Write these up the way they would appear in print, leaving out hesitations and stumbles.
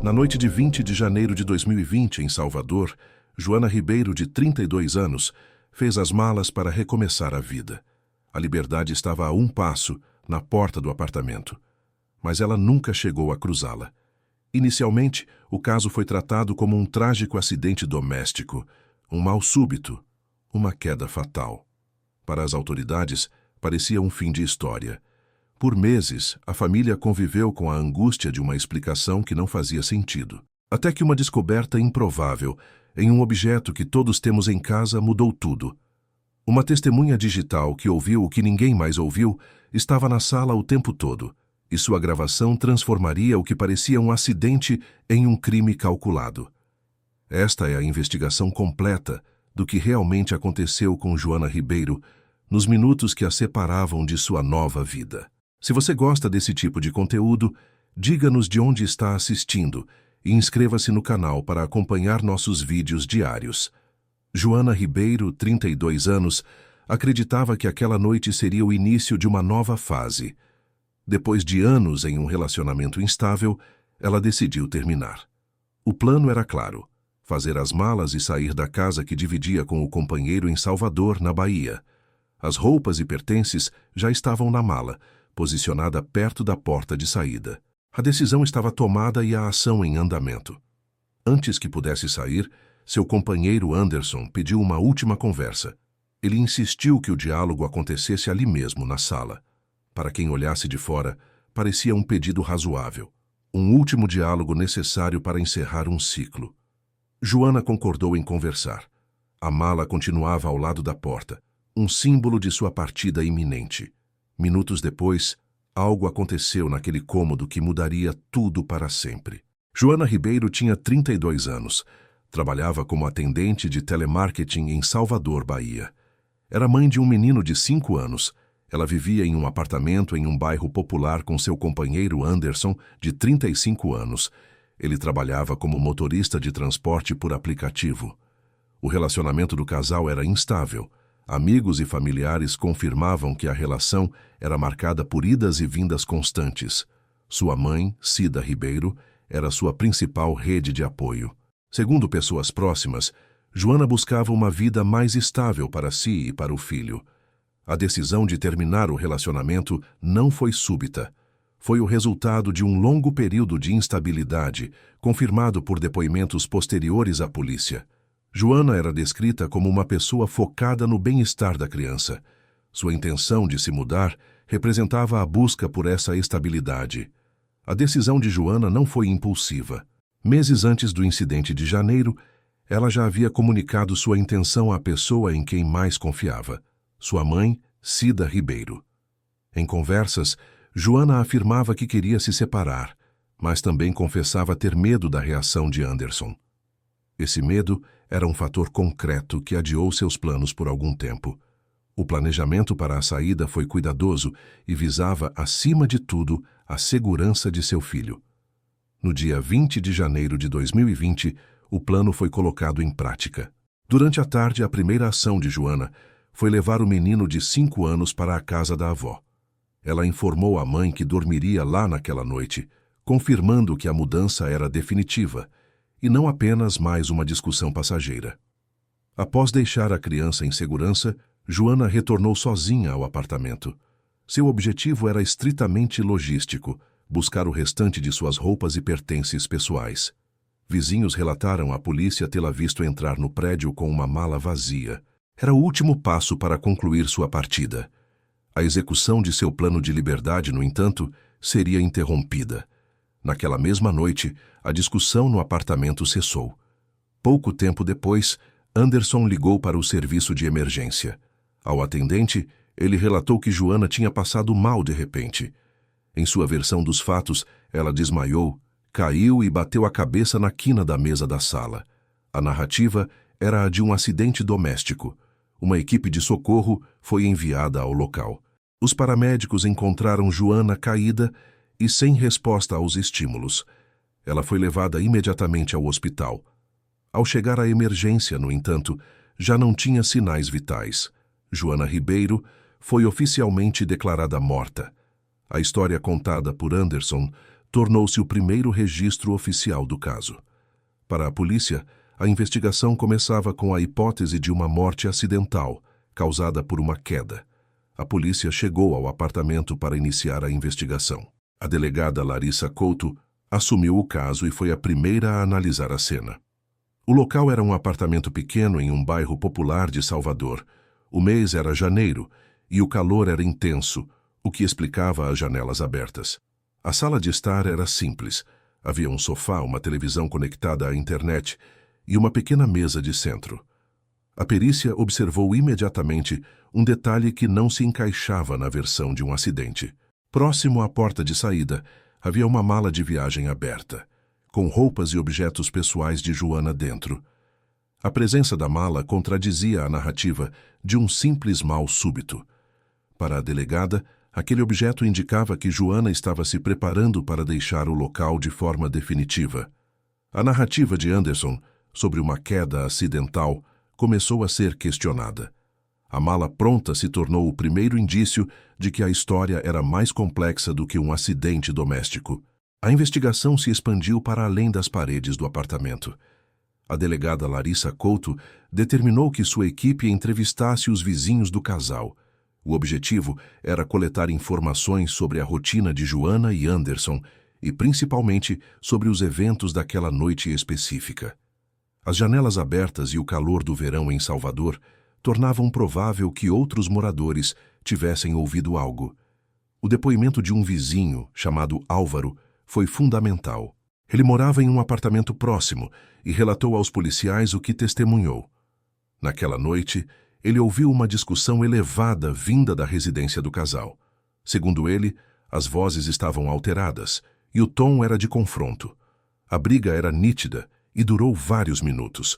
Na noite de 20 de janeiro de 2020, em Salvador, Joana Ribeiro, de 32 anos, fez as malas para recomeçar a vida. A liberdade estava a um passo, na porta do apartamento. Mas ela nunca chegou a cruzá-la. Inicialmente, o caso foi tratado como um trágico acidente doméstico, um mal súbito, uma queda fatal. Para as autoridades, parecia um fim de história. Por meses, a família conviveu com a angústia de uma explicação que não fazia sentido. Até que uma descoberta improvável, em um objeto que todos temos em casa, mudou tudo. Uma testemunha digital que ouviu o que ninguém mais ouviu estava na sala o tempo todo, e sua gravação transformaria o que parecia um acidente em um crime calculado. Esta é a investigação completa do que realmente aconteceu com Joana Ribeiro nos minutos que a separavam de sua nova vida. Se você gosta desse tipo de conteúdo, diga-nos de onde está assistindo e inscreva-se no canal para acompanhar nossos vídeos diários. Joana Ribeiro, 32 anos, acreditava que aquela noite seria o início de uma nova fase. Depois de anos em um relacionamento instável, ela decidiu terminar. O plano era claro: fazer as malas e sair da casa que dividia com o companheiro em Salvador, na Bahia. As roupas e pertences já estavam na mala, posicionada perto da porta de saída. A decisão estava tomada e a ação em andamento. Antes que pudesse sair, seu companheiro Anderson pediu uma última conversa. Ele insistiu que o diálogo acontecesse ali mesmo, na sala. Para quem olhasse de fora, parecia um pedido razoável. Um último diálogo necessário para encerrar um ciclo. Joana concordou em conversar. A mala continuava ao lado da porta, um símbolo de sua partida iminente. Minutos depois, algo aconteceu naquele cômodo que mudaria tudo para sempre. Joana Ribeiro tinha 32 anos. Trabalhava como atendente de telemarketing em Salvador, Bahia. Era mãe de um menino de 5 anos. Ela vivia em um apartamento em um bairro popular com seu companheiro Anderson, de 35 anos. Ele trabalhava como motorista de transporte por aplicativo. O relacionamento do casal era instável. Amigos e familiares confirmavam que a relação era marcada por idas e vindas constantes. Sua mãe, Cida Ribeiro, era sua principal rede de apoio. Segundo pessoas próximas, Joana buscava uma vida mais estável para si e para o filho. A decisão de terminar o relacionamento não foi súbita. Foi o resultado de um longo período de instabilidade, confirmado por depoimentos posteriores à polícia. Joana era descrita como uma pessoa focada no bem-estar da criança. Sua intenção de se mudar representava a busca por essa estabilidade. A decisão de Joana não foi impulsiva. Meses antes do incidente de janeiro, ela já havia comunicado sua intenção à pessoa em quem mais confiava, sua mãe, Cida Ribeiro. Em conversas, Joana afirmava que queria se separar, mas também confessava ter medo da reação de Anderson. Esse medo era um fator concreto que adiou seus planos por algum tempo. O planejamento para a saída foi cuidadoso e visava, acima de tudo, a segurança de seu filho. No dia 20 de janeiro de 2020, o plano foi colocado em prática. Durante a tarde, a primeira ação de Joana foi levar o menino de 5 anos para a casa da avó. Ela informou à mãe que dormiria lá naquela noite, confirmando que a mudança era definitiva e não apenas mais uma discussão passageira. Após deixar a criança em segurança, Joana retornou sozinha ao apartamento. Seu objetivo era estritamente logístico: buscar o restante de suas roupas e pertences pessoais. Vizinhos relataram à polícia tê-la visto entrar no prédio com uma mala vazia. Era o último passo para concluir sua partida. A execução de seu plano de liberdade, no entanto, seria interrompida. Naquela mesma noite, a discussão no apartamento cessou. Pouco tempo depois, Anderson ligou para o serviço de emergência. Ao atendente, ele relatou que Joana tinha passado mal de repente. Em sua versão dos fatos, ela desmaiou, caiu e bateu a cabeça na quina da mesa da sala. A narrativa era a de um acidente doméstico. Uma equipe de socorro foi enviada ao local. Os paramédicos encontraram Joana caída e sem resposta aos estímulos. Ela foi levada imediatamente ao hospital. Ao chegar à emergência, no entanto, já não tinha sinais vitais. Joana Ribeiro foi oficialmente declarada morta. A história contada por Anderson tornou-se o primeiro registro oficial do caso. Para a polícia, a investigação começava com a hipótese de uma morte acidental, causada por uma queda. A polícia chegou ao apartamento para iniciar a investigação. A delegada Larissa Couto assumiu o caso e foi a primeira a analisar a cena. O local era um apartamento pequeno em um bairro popular de Salvador. O mês era janeiro e o calor era intenso, o que explicava as janelas abertas. A sala de estar era simples. Havia um sofá, uma televisão conectada à internet e uma pequena mesa de centro. A perícia observou imediatamente um detalhe que não se encaixava na versão de um acidente. Próximo à porta de saída, havia uma mala de viagem aberta, com roupas e objetos pessoais de Joana dentro. A presença da mala contradizia a narrativa de um simples mal súbito. Para a delegada, aquele objeto indicava que Joana estava se preparando para deixar o local de forma definitiva. A narrativa de Anderson sobre uma queda acidental começou a ser questionada. A mala pronta se tornou o primeiro indício de que a história era mais complexa do que um acidente doméstico. A investigação se expandiu para além das paredes do apartamento. A delegada Larissa Couto determinou que sua equipe entrevistasse os vizinhos do casal. O objetivo era coletar informações sobre a rotina de Joana e Anderson e, principalmente, sobre os eventos daquela noite específica. As janelas abertas e o calor do verão em Salvador tornavam provável que outros moradores tivessem ouvido algo. O depoimento de um vizinho, chamado Álvaro, foi fundamental. Ele morava em um apartamento próximo e relatou aos policiais o que testemunhou. Naquela noite, ele ouviu uma discussão elevada vinda da residência do casal. Segundo ele, as vozes estavam alteradas e o tom era de confronto. A briga era nítida e durou vários minutos.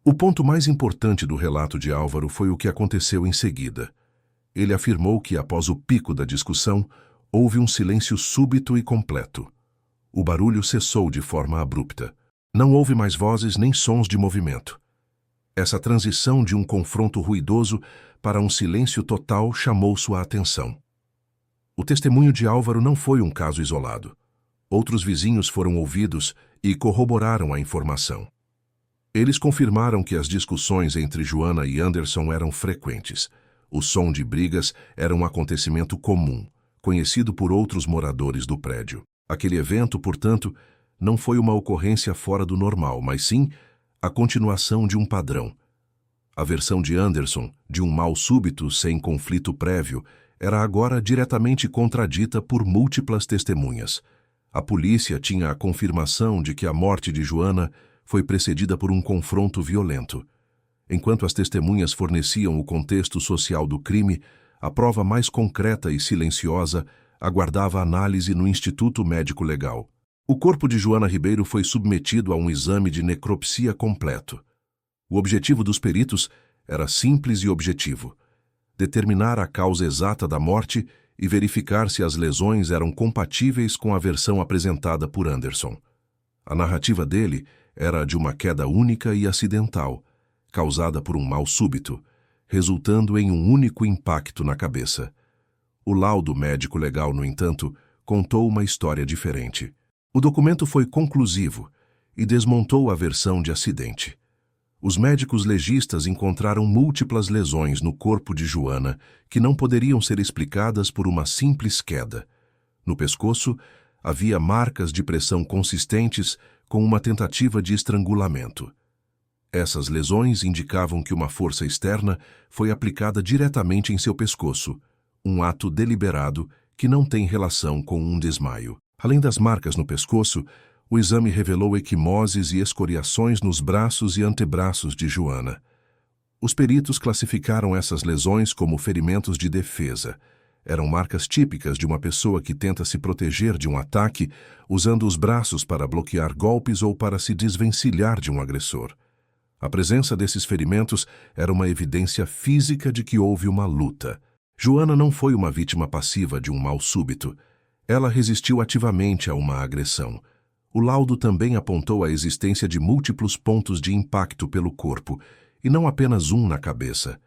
O ponto mais importante do relato de Álvaro foi o que aconteceu em seguida. Ele afirmou que, após o pico da discussão, houve um silêncio súbito e completo. O barulho cessou de forma abrupta. Não houve mais vozes nem sons de movimento. Essa transição de um confronto ruidoso para um silêncio total chamou sua atenção. O testemunho de Álvaro não foi um caso isolado. Outros vizinhos foram ouvidos e corroboraram a informação. Eles confirmaram que as discussões entre Joana e Anderson eram frequentes. O som de brigas era um acontecimento comum, conhecido por outros moradores do prédio. Aquele evento, portanto, não foi uma ocorrência fora do normal, mas sim a continuação de um padrão. A versão de Anderson, de um mal súbito sem conflito prévio, era agora diretamente contradita por múltiplas testemunhas. A polícia tinha a confirmação de que a morte de Joana foi precedida por um confronto violento. Enquanto as testemunhas forneciam o contexto social do crime, a prova mais concreta e silenciosa aguardava análise no Instituto Médico Legal. O corpo de Joana Ribeiro foi submetido a um exame de necropsia completo. O objetivo dos peritos era simples e objetivo: determinar a causa exata da morte e verificar se as lesões eram compatíveis com a versão apresentada por Anderson. A narrativa dele era de uma queda única e acidental, causada por um mal súbito, resultando em um único impacto na cabeça. O laudo médico legal, no entanto, contou uma história diferente. O documento foi conclusivo e desmontou a versão de acidente. Os médicos legistas encontraram múltiplas lesões no corpo de Joana que não poderiam ser explicadas por uma simples queda. No pescoço, havia marcas de pressão consistentes com uma tentativa de estrangulamento. Essas lesões indicavam que uma força externa foi aplicada diretamente em seu pescoço, um ato deliberado que não tem relação com um desmaio. Além das marcas no pescoço, o exame revelou equimoses e escoriações nos braços e antebraços de Joana. Os peritos classificaram essas lesões como ferimentos de defesa. Eram marcas típicas de uma pessoa que tenta se proteger de um ataque usando os braços para bloquear golpes ou para se desvencilhar de um agressor. A presença desses ferimentos era uma evidência física de que houve uma luta. Joana não foi uma vítima passiva de um mal súbito. Ela resistiu ativamente a uma agressão. O laudo também apontou a existência de múltiplos pontos de impacto pelo corpo, e não apenas um na cabeça.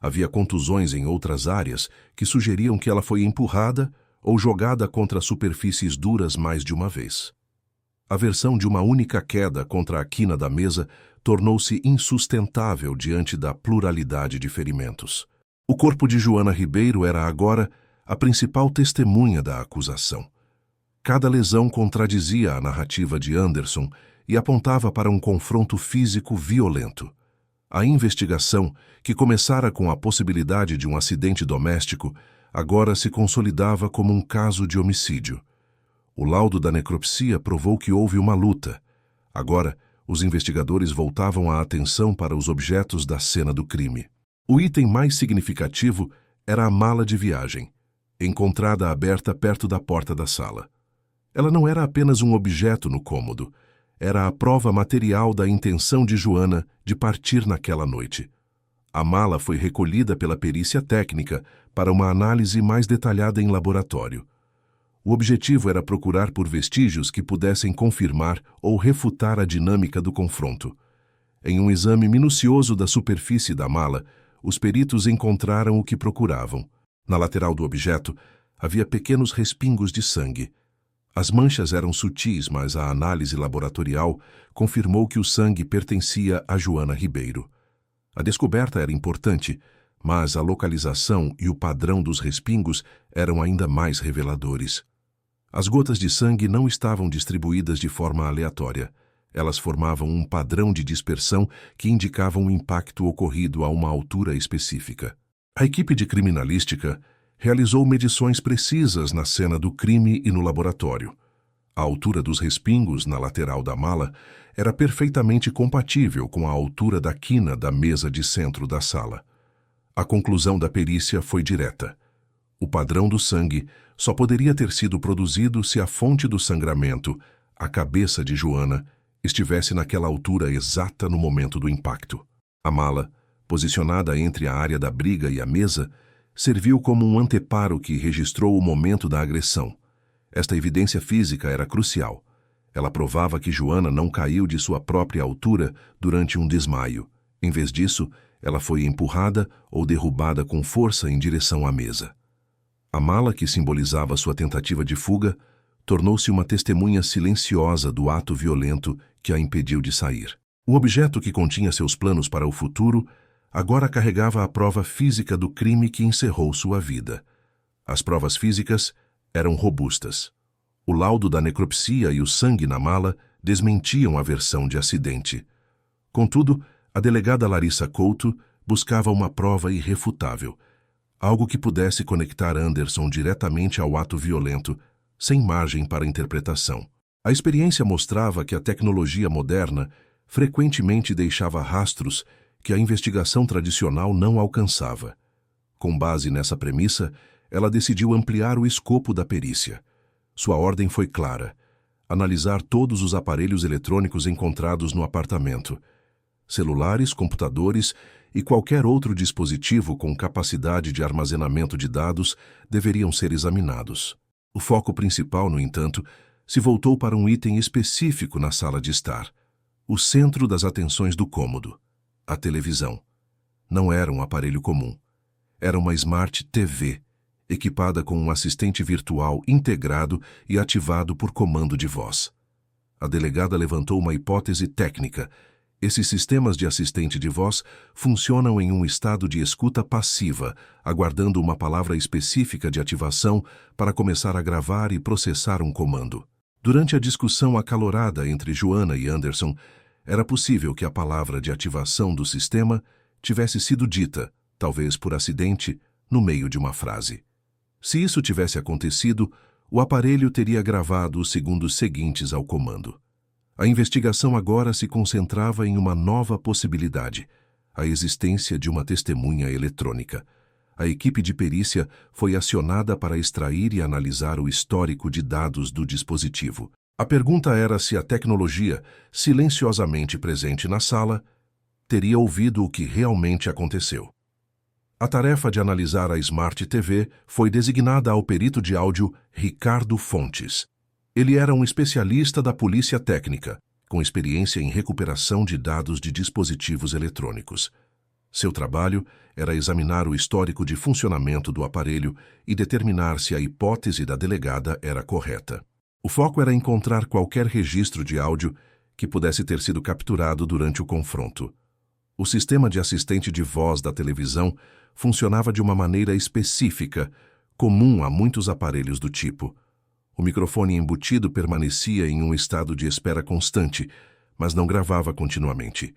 Havia contusões em outras áreas que sugeriam que ela foi empurrada ou jogada contra superfícies duras mais de uma vez. A versão de uma única queda contra a quina da mesa tornou-se insustentável diante da pluralidade de ferimentos. O corpo de Joana Ribeiro era agora a principal testemunha da acusação. Cada lesão contradizia a narrativa de Anderson e apontava para um confronto físico violento. A investigação, que começara com a possibilidade de um acidente doméstico, agora se consolidava como um caso de homicídio. O laudo da necropsia provou que houve uma luta. Agora, os investigadores voltavam a atenção para os objetos da cena do crime. O item mais significativo era a mala de viagem, encontrada aberta perto da porta da sala. Ela não era apenas um objeto no cômodo, era a prova material da intenção de Joana de partir naquela noite. A mala foi recolhida pela perícia técnica para uma análise mais detalhada em laboratório. O objetivo era procurar por vestígios que pudessem confirmar ou refutar a dinâmica do confronto. Em um exame minucioso da superfície da mala, os peritos encontraram o que procuravam. Na lateral do objeto, havia pequenos respingos de sangue. As manchas eram sutis, mas a análise laboratorial confirmou que o sangue pertencia a Joana Ribeiro. A descoberta era importante, mas a localização e o padrão dos respingos eram ainda mais reveladores. As gotas de sangue não estavam distribuídas de forma aleatória. Elas formavam um padrão de dispersão que indicava um impacto ocorrido a uma altura específica. A equipe de criminalística realizou medições precisas na cena do crime e no laboratório. A altura dos respingos na lateral da mala era perfeitamente compatível com a altura da quina da mesa de centro da sala. A conclusão da perícia foi direta. O padrão do sangue só poderia ter sido produzido se a fonte do sangramento, a cabeça de Joana, estivesse naquela altura exata no momento do impacto. A mala, posicionada entre a área da briga e a mesa, serviu como um anteparo que registrou o momento da agressão. Esta evidência física era crucial. Ela provava que Joana não caiu de sua própria altura durante um desmaio. Em vez disso, ela foi empurrada ou derrubada com força em direção à mesa. A mala, que simbolizava sua tentativa de fuga, tornou-se uma testemunha silenciosa do ato violento que a impediu de sair. O objeto que continha seus planos para o futuro agora carregava a prova física do crime que encerrou sua vida. As provas físicas eram robustas. O laudo da necropsia e o sangue na mala desmentiam a versão de acidente. Contudo, a delegada Larissa Couto buscava uma prova irrefutável, algo que pudesse conectar Anderson diretamente ao ato violento, sem margem para interpretação. A experiência mostrava que a tecnologia moderna frequentemente deixava rastros que a investigação tradicional não alcançava. Com base nessa premissa, ela decidiu ampliar o escopo da perícia. Sua ordem foi clara: analisar todos os aparelhos eletrônicos encontrados no apartamento. Celulares, computadores e qualquer outro dispositivo com capacidade de armazenamento de dados deveriam ser examinados. O foco principal, no entanto, se voltou para um item específico na sala de estar: o centro das atenções do cômodo, a televisão. Não era um aparelho comum. Era uma Smart TV, equipada com um assistente virtual integrado e ativado por comando de voz. A delegada levantou uma hipótese técnica. Esses sistemas de assistente de voz funcionam em um estado de escuta passiva, aguardando uma palavra específica de ativação para começar a gravar e processar um comando. Durante a discussão acalorada entre Joana e Anderson, era possível que a palavra de ativação do sistema tivesse sido dita, talvez por acidente, no meio de uma frase. Se isso tivesse acontecido, o aparelho teria gravado os segundos seguintes ao comando. A investigação agora se concentrava em uma nova possibilidade: a existência de uma testemunha eletrônica. A equipe de perícia foi acionada para extrair e analisar o histórico de dados do dispositivo. A pergunta era se a tecnologia, silenciosamente presente na sala, teria ouvido o que realmente aconteceu. A tarefa de analisar a Smart TV foi designada ao perito de áudio Ricardo Fontes. Ele era um especialista da polícia técnica, com experiência em recuperação de dados de dispositivos eletrônicos. Seu trabalho era examinar o histórico de funcionamento do aparelho e determinar se a hipótese da delegada era correta. O foco era encontrar qualquer registro de áudio que pudesse ter sido capturado durante o confronto. O sistema de assistente de voz da televisão funcionava de uma maneira específica, comum a muitos aparelhos do tipo. O microfone embutido permanecia em um estado de espera constante, mas não gravava continuamente.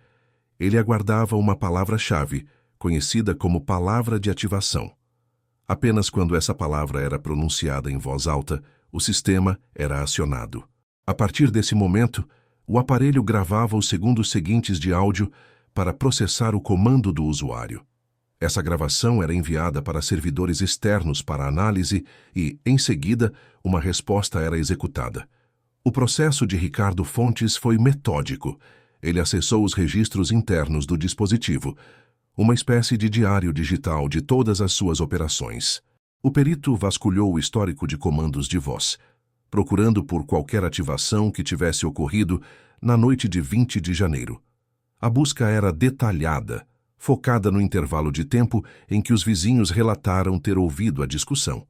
Ele aguardava uma palavra-chave, conhecida como palavra de ativação. Apenas quando essa palavra era pronunciada em voz alta, o sistema era acionado. A partir desse momento, o aparelho gravava os segundos seguintes de áudio para processar o comando do usuário. Essa gravação era enviada para servidores externos para análise e, em seguida, uma resposta era executada. O processo de Ricardo Fontes foi metódico. Ele acessou os registros internos do dispositivo, uma espécie de diário digital de todas as suas operações. O perito vasculhou o histórico de comandos de voz, procurando por qualquer ativação que tivesse ocorrido na noite de 20 de janeiro. A busca era detalhada, focada no intervalo de tempo em que os vizinhos relataram ter ouvido a discussão.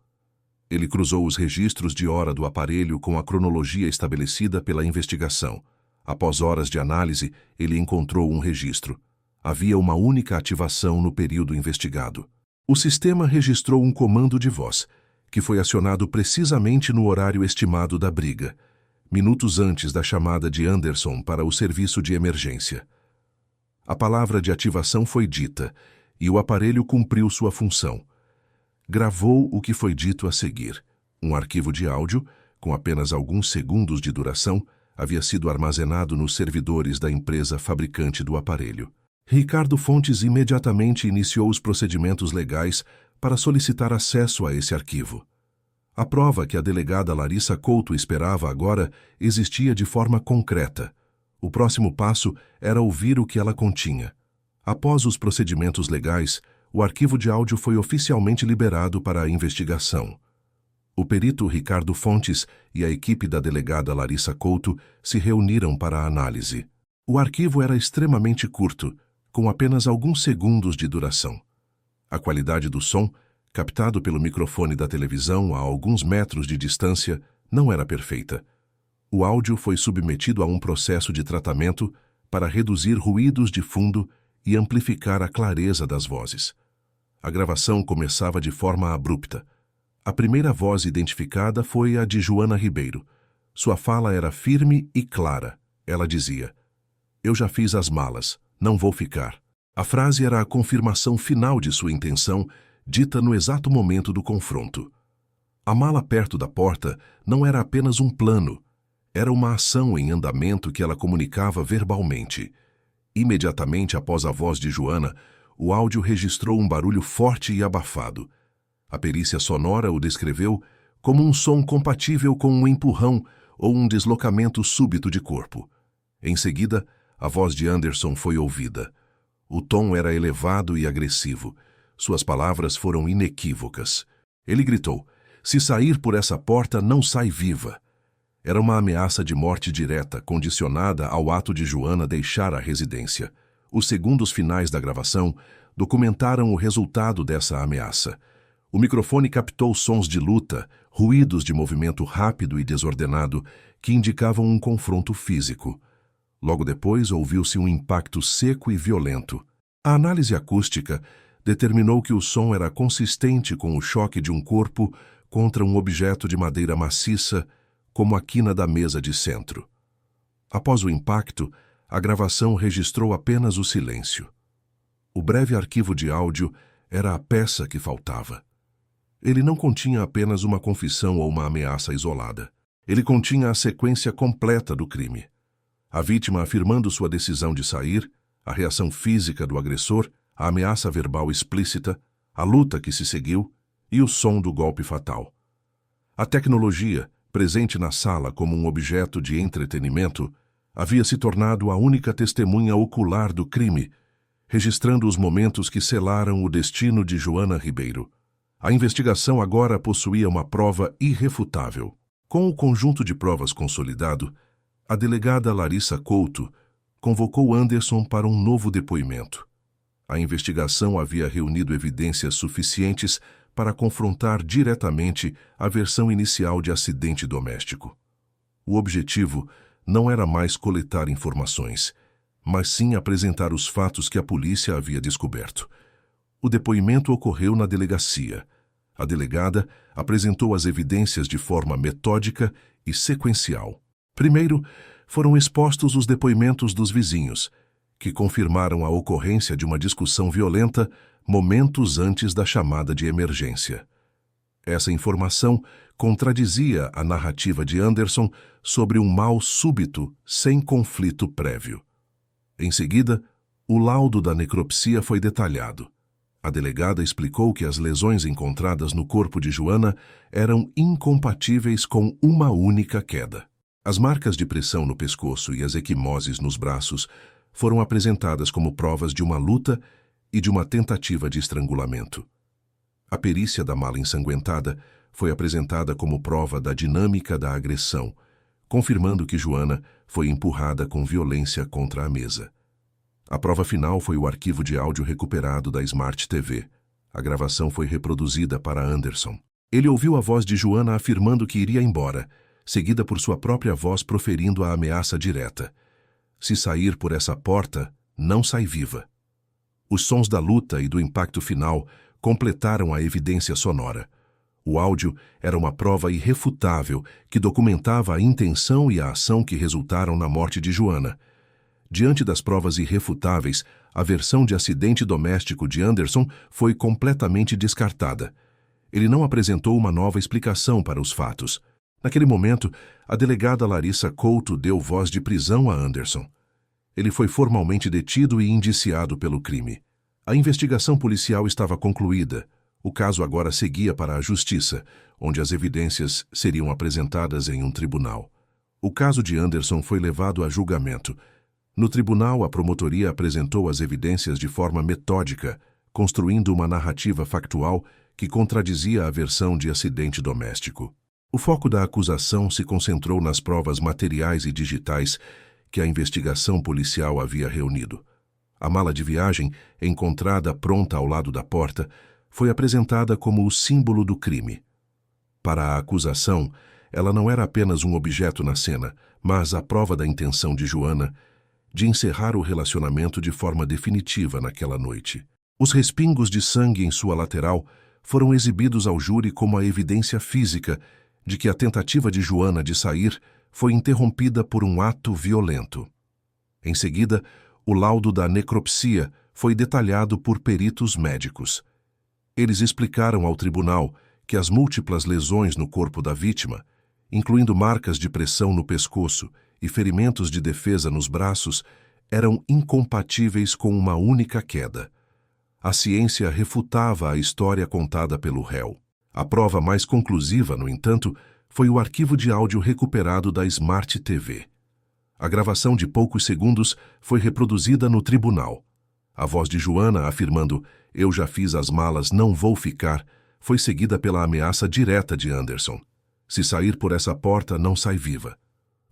Ele cruzou os registros de hora do aparelho com a cronologia estabelecida pela investigação. Após horas de análise, ele encontrou um registro. Havia uma única ativação no período investigado. O sistema registrou um comando de voz, que foi acionado precisamente no horário estimado da briga, minutos antes da chamada de Anderson para o serviço de emergência. A palavra de ativação foi dita, e o aparelho cumpriu sua função. Gravou o que foi dito a seguir. Um arquivo de áudio, com apenas alguns segundos de duração, havia sido armazenado nos servidores da empresa fabricante do aparelho. Ricardo Fontes imediatamente iniciou os procedimentos legais para solicitar acesso a esse arquivo. A prova que a delegada Larissa Couto esperava agora existia de forma concreta. O próximo passo era ouvir o que ela continha. Após os procedimentos legais, o arquivo de áudio foi oficialmente liberado para a investigação. O perito Ricardo Fontes e a equipe da delegada Larissa Couto se reuniram para a análise. O arquivo era extremamente curto, com apenas alguns segundos de duração. A qualidade do som, captado pelo microfone da televisão a alguns metros de distância, não era perfeita. O áudio foi submetido a um processo de tratamento para reduzir ruídos de fundo e amplificar a clareza das vozes. A gravação começava de forma abrupta. A primeira voz identificada foi a de Joana Ribeiro. Sua fala era firme e clara. Ela dizia: "Eu já fiz as malas, não vou ficar." A frase era a confirmação final de sua intenção, dita no exato momento do confronto. A mala perto da porta não era apenas um plano, era uma ação em andamento que ela comunicava verbalmente. Imediatamente após a voz de Joana, o áudio registrou um barulho forte e abafado. A perícia sonora o descreveu como um som compatível com um empurrão ou um deslocamento súbito de corpo. Em seguida, a voz de Anderson foi ouvida. O tom era elevado e agressivo. Suas palavras foram inequívocas. Ele gritou: "Se sair por essa porta, não sai viva." Era uma ameaça de morte direta, condicionada ao ato de Joana deixar a residência. Os segundos finais da gravação documentaram o resultado dessa ameaça. O microfone captou sons de luta, ruídos de movimento rápido e desordenado que indicavam um confronto físico. Logo depois, ouviu-se um impacto seco e violento. A análise acústica determinou que o som era consistente com o choque de um corpo contra um objeto de madeira maciça, como a quina da mesa de centro. Após o impacto, a gravação registrou apenas o silêncio. O breve arquivo de áudio era a peça que faltava. Ele não continha apenas uma confissão ou uma ameaça isolada. Ele continha a sequência completa do crime. A vítima afirmando sua decisão de sair, a reação física do agressor, a ameaça verbal explícita, a luta que se seguiu e o som do golpe fatal. A tecnologia, presente na sala como um objeto de entretenimento, havia se tornado a única testemunha ocular do crime, registrando os momentos que selaram o destino de Joana Ribeiro. A investigação agora possuía uma prova irrefutável. Com o conjunto de provas consolidado, a delegada Larissa Couto convocou Anderson para um novo depoimento. A investigação havia reunido evidências suficientes para confrontar diretamente a versão inicial de acidente doméstico. O objetivo não era mais coletar informações, mas sim apresentar os fatos que a polícia havia descoberto. O depoimento ocorreu na delegacia. A delegada apresentou as evidências de forma metódica e sequencial. Primeiro, foram expostos os depoimentos dos vizinhos, que confirmaram a ocorrência de uma discussão violenta momentos antes da chamada de emergência. Essa informação contradizia a narrativa de Anderson sobre um mal súbito sem conflito prévio. Em seguida, o laudo da necropsia foi detalhado. A delegada explicou que as lesões encontradas no corpo de Joana eram incompatíveis com uma única queda. As marcas de pressão no pescoço e as equimoses nos braços foram apresentadas como provas de uma luta e de uma tentativa de estrangulamento. A perícia da mala ensanguentada foi apresentada como prova da dinâmica da agressão, confirmando que Joana foi empurrada com violência contra a mesa. A prova final foi o arquivo de áudio recuperado da Smart TV. A gravação foi reproduzida para Anderson. Ele ouviu a voz de Joana afirmando que iria embora, seguida por sua própria voz proferindo a ameaça direta. Se sair por essa porta, não sai viva. Os sons da luta e do impacto final completaram a evidência sonora. O áudio era uma prova irrefutável que documentava a intenção e a ação que resultaram na morte de Joana. Diante das provas irrefutáveis, a versão de acidente doméstico de Anderson foi completamente descartada. Ele não apresentou uma nova explicação para os fatos. Naquele momento, a delegada Larissa Couto deu voz de prisão a Anderson. Ele foi formalmente detido e indiciado pelo crime. A investigação policial estava concluída. O caso agora seguia para a justiça, onde as evidências seriam apresentadas em um tribunal. O caso de Anderson foi levado a julgamento. No tribunal, a promotoria apresentou as evidências de forma metódica, construindo uma narrativa factual que contradizia a versão de acidente doméstico. O foco da acusação se concentrou nas provas materiais e digitais que a investigação policial havia reunido. A mala de viagem, encontrada pronta ao lado da porta, foi apresentada como o símbolo do crime. Para a acusação, ela não era apenas um objeto na cena, mas a prova da intenção de Joana de encerrar o relacionamento de forma definitiva naquela noite. Os respingos de sangue em sua lateral foram exibidos ao júri como a evidência física de que a tentativa de Joana de sair foi interrompida por um ato violento. Em seguida, o laudo da necropsia foi detalhado por peritos médicos. Eles explicaram ao tribunal que as múltiplas lesões no corpo da vítima, incluindo marcas de pressão no pescoço e ferimentos de defesa nos braços, eram incompatíveis com uma única queda. A ciência refutava a história contada pelo réu. A prova mais conclusiva, no entanto, foi o arquivo de áudio recuperado da Smart TV. A gravação de poucos segundos foi reproduzida no tribunal. A voz de Joana afirmando "Eu já fiz as malas, não vou ficar", foi seguida pela ameaça direta de Anderson. "Se sair por essa porta, não sai viva".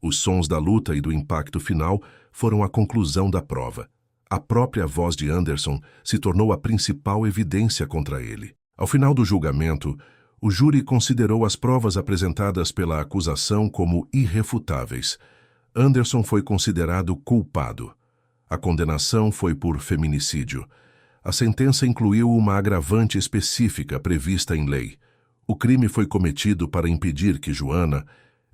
Os sons da luta e do impacto final foram a conclusão da prova. A própria voz de Anderson se tornou a principal evidência contra ele. Ao final do julgamento, o júri considerou as provas apresentadas pela acusação como irrefutáveis. Anderson foi considerado culpado. A condenação foi por feminicídio. A sentença incluiu uma agravante específica prevista em lei. O crime foi cometido para impedir que Joana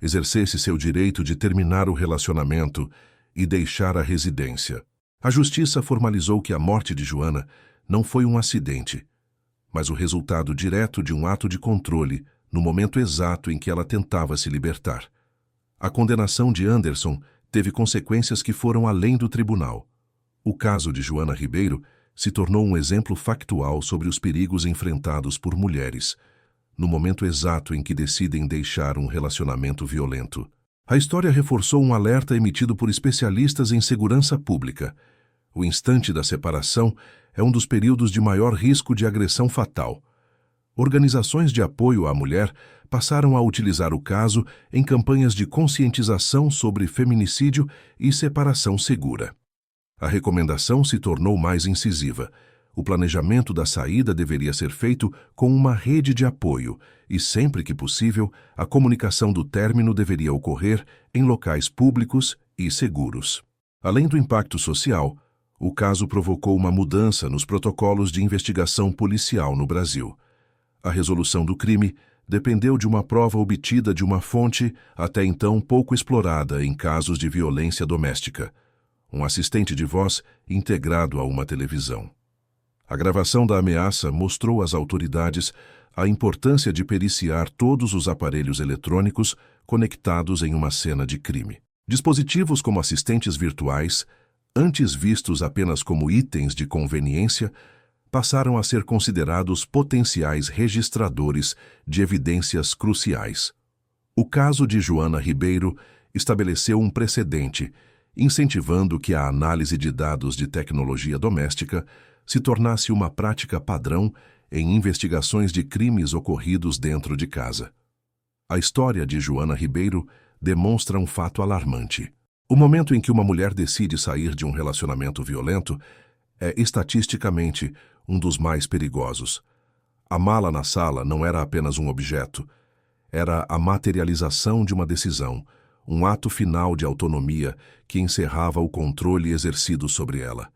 exercesse seu direito de terminar o relacionamento e deixar a residência. A justiça formalizou que a morte de Joana não foi um acidente, mas o resultado direto de um ato de controle no momento exato em que ela tentava se libertar. A condenação de Anderson teve consequências que foram além do tribunal. O caso de Joana Ribeiro se tornou um exemplo factual sobre os perigos enfrentados por mulheres, no momento exato em que decidem deixar um relacionamento violento. A história reforçou um alerta emitido por especialistas em segurança pública. O instante da separação é um dos períodos de maior risco de agressão fatal. Organizações de apoio à mulher passaram a utilizar o caso em campanhas de conscientização sobre feminicídio e separação segura. A recomendação se tornou mais incisiva. O planejamento da saída deveria ser feito com uma rede de apoio e, sempre que possível, a comunicação do término deveria ocorrer em locais públicos e seguros. Além do impacto social, o caso provocou uma mudança nos protocolos de investigação policial no Brasil. A resolução do crime dependeu de uma prova obtida de uma fonte até então pouco explorada em casos de violência doméstica: um assistente de voz integrado a uma televisão. A gravação da ameaça mostrou às autoridades a importância de periciar todos os aparelhos eletrônicos conectados em uma cena de crime. Dispositivos como assistentes virtuais, antes vistos apenas como itens de conveniência, passaram a ser considerados potenciais registradores de evidências cruciais. O caso de Joana Ribeiro estabeleceu um precedente, incentivando que a análise de dados de tecnologia doméstica se tornasse uma prática padrão em investigações de crimes ocorridos dentro de casa. A história de Joana Ribeiro demonstra um fato alarmante. O momento em que uma mulher decide sair de um relacionamento violento é, estatisticamente, um dos mais perigosos. A mala na sala não era apenas um objeto, era a materialização de uma decisão, um ato final de autonomia que encerrava o controle exercido sobre ela.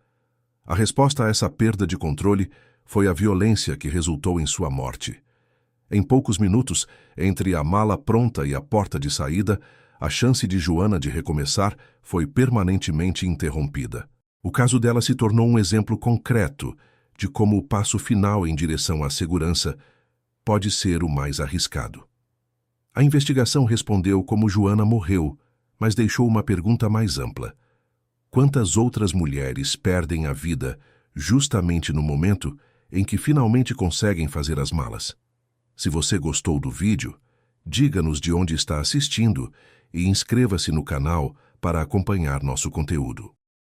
A resposta a essa perda de controle foi a violência que resultou em sua morte. Em poucos minutos, entre a mala pronta e a porta de saída, a chance de Joana de recomeçar foi permanentemente interrompida. O caso dela se tornou um exemplo concreto de como o passo final em direção à segurança pode ser o mais arriscado. A investigação respondeu como Joana morreu, mas deixou uma pergunta mais ampla: quantas outras mulheres perdem a vida justamente no momento em que finalmente conseguem fazer as malas? Se você gostou do vídeo, diga-nos de onde está assistindo e inscreva-se no canal para acompanhar nosso conteúdo.